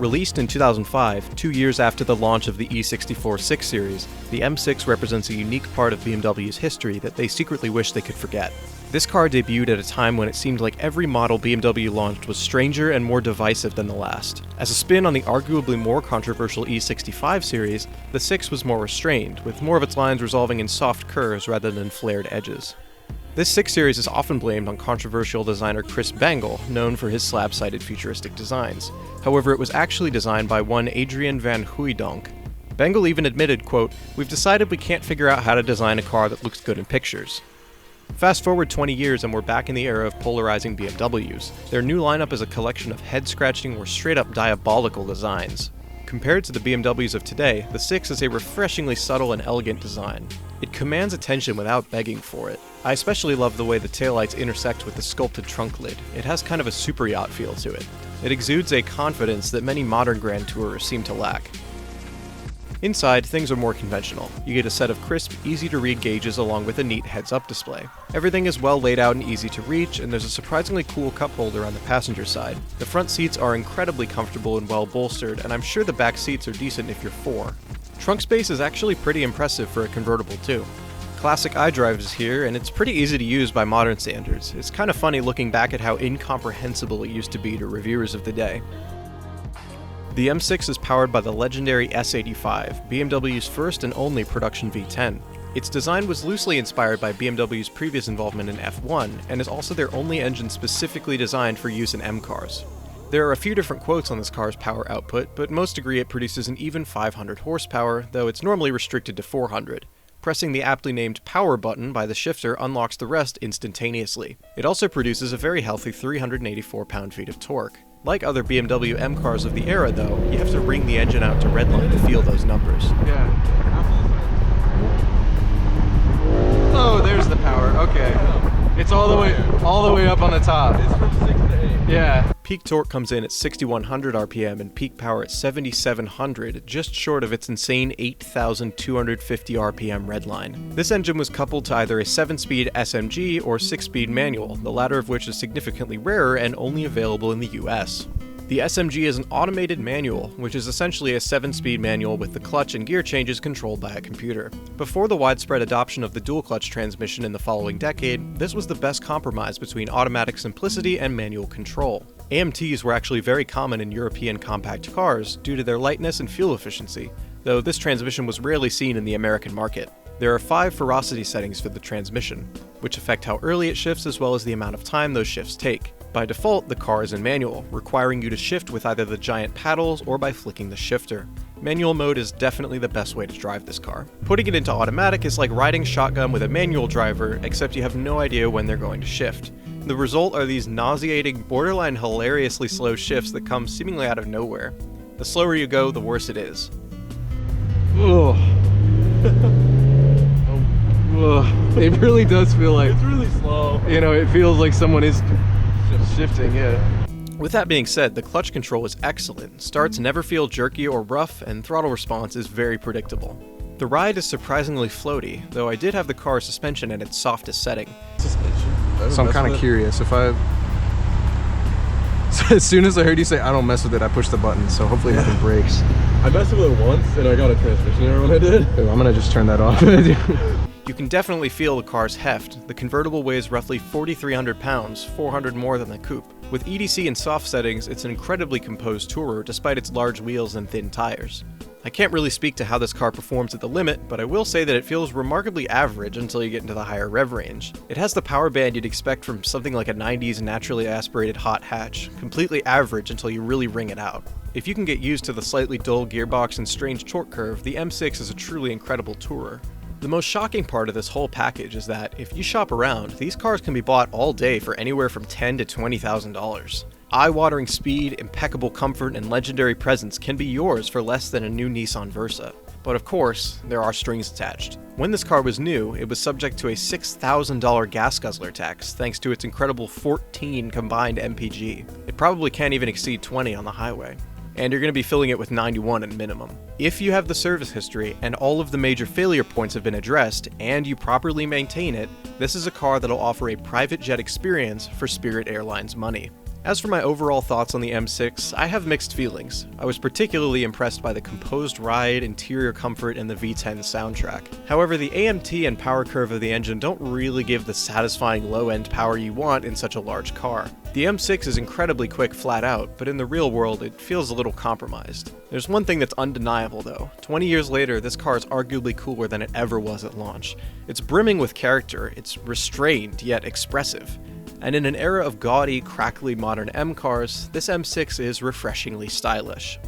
Released in 2005, 2 years after the launch of the E64 6 Series, the M6 represents a unique part of BMW's history that they secretly wish they could forget. This car debuted at a time when it seemed like every model BMW launched was stranger and more divisive than the last. As a spin on the arguably more controversial E65 series, the 6 was more restrained, with more of its lines resolving in soft curves rather than flared edges. This 6 Series is often blamed on controversial designer Chris Bangle, known for his slab-sided futuristic designs. However, it was actually designed by one Adrian van Hooijdonk. Bangle even admitted, quote, "We've decided we can't figure out how to design a car that looks good in pictures." Fast forward 20 years and we're back in the era of polarizing BMWs. Their new lineup is a collection of head-scratching or straight-up diabolical designs. Compared to the BMWs of today, the 6 is a refreshingly subtle and elegant design. It commands attention without begging for it. I especially love the way the taillights intersect with the sculpted trunk lid. It has kind of a super yacht feel to it. It exudes a confidence that many modern Grand Tourers seem to lack. Inside, things are more conventional. You get a set of crisp, easy-to-read gauges along with a neat heads-up display. Everything is well laid out and easy to reach, and there's a surprisingly cool cup holder on the passenger side. The front seats are incredibly comfortable and well bolstered, and I'm sure the back seats are decent if you're 4. Trunk space is actually pretty impressive for a convertible too. Classic iDrive is here, and it's pretty easy to use by modern standards. It's kind of funny looking back at how incomprehensible it used to be to reviewers of the day. The M6 is powered by the legendary S85, BMW's first and only production V10. Its design was loosely inspired by BMW's previous involvement in F1, and is also their only engine specifically designed for use in M cars. There are a few different quotes on this car's power output, but most agree it produces an even 500 horsepower, though it's normally restricted to 400. Pressing the aptly named power button by the shifter unlocks the rest instantaneously. It also produces a very healthy 384 pound-feet of torque. Like other BMW M cars of the era though, you have to wring the engine out to redline to feel those numbers. Yeah. Oh, there's the power, okay. It's all the way up on the top. It's from 6 to 8. Yeah. Peak torque comes in at 6,100 RPM and peak power at 7,700, just short of its insane 8,250 RPM redline. This engine was coupled to either a 7-speed SMG or 6-speed manual, the latter of which is significantly rarer and only available in the US. The SMG is an automated manual, which is essentially a 7-speed manual with the clutch and gear changes controlled by a computer. Before the widespread adoption of the dual-clutch transmission in the following decade, this was the best compromise between automatic simplicity and manual control. AMTs were actually very common in European compact cars due to their lightness and fuel efficiency, though this transmission was rarely seen in the American market. There are 5 ferocity settings for the transmission, which affect how early it shifts as well as the amount of time those shifts take. By default, the car is in manual, requiring you to shift with either the giant paddles or by flicking the shifter. Manual mode is definitely the best way to drive this car. Putting it into automatic is like riding shotgun with a manual driver, except you have no idea when they're going to shift. The result are these nauseating, borderline hilariously slow shifts that come seemingly out of nowhere. The slower you go, the worse it is. Ugh. Ugh. It really does feel like, It's really slow. you know, it feels like someone is shifting, yeah. With that being said, the clutch control is excellent. Starts never feel jerky or rough, and throttle response is very predictable. The ride is surprisingly floaty, though I did have the car's suspension at its softest setting. So I'm kind of curious if I... So as soon as I heard you say I don't mess with it, I pushed the button, so hopefully nothing breaks. I messed with it once and I got a transmission error when I did. Ooh, I'm gonna just turn that off. You can definitely feel the car's heft. The convertible weighs roughly 4,300 pounds, 400 more than the coupe. With EDC and soft settings, it's an incredibly composed tourer despite its large wheels and thin tires. I can't really speak to how this car performs at the limit, but I will say that it feels remarkably average until you get into the higher rev range. It has the power band you'd expect from something like a 90s naturally aspirated hot hatch, completely average until you really wring it out. If you can get used to the slightly dull gearbox and strange torque curve, the M6 is a truly incredible tourer. The most shocking part of this whole package is that, if you shop around, these cars can be bought all day for anywhere from $10,000 to $20,000. Eye-watering speed, impeccable comfort, and legendary presence can be yours for less than a new Nissan Versa. But of course, there are strings attached. When this car was new, it was subject to a $6,000 gas guzzler tax thanks to its incredible 14 combined MPG. It probably can't even exceed 20 on the highway. And you're going to be filling it with 91 at minimum. If you have the service history and all of the major failure points have been addressed and you properly maintain it, this is a car that'll offer a private jet experience for Spirit Airlines money. As for my overall thoughts on the M6, I have mixed feelings. I was particularly impressed by the composed ride, interior comfort, and the V10 soundtrack. However, the AMT and power curve of the engine don't really give the satisfying low-end power you want in such a large car. The M6 is incredibly quick flat out, but in the real world it feels a little compromised. There's one thing that's undeniable though. 20 years later, this car is arguably cooler than it ever was at launch. It's brimming with character, it's restrained yet expressive. And in an era of gaudy, crackly modern M cars, this M6 is refreshingly stylish.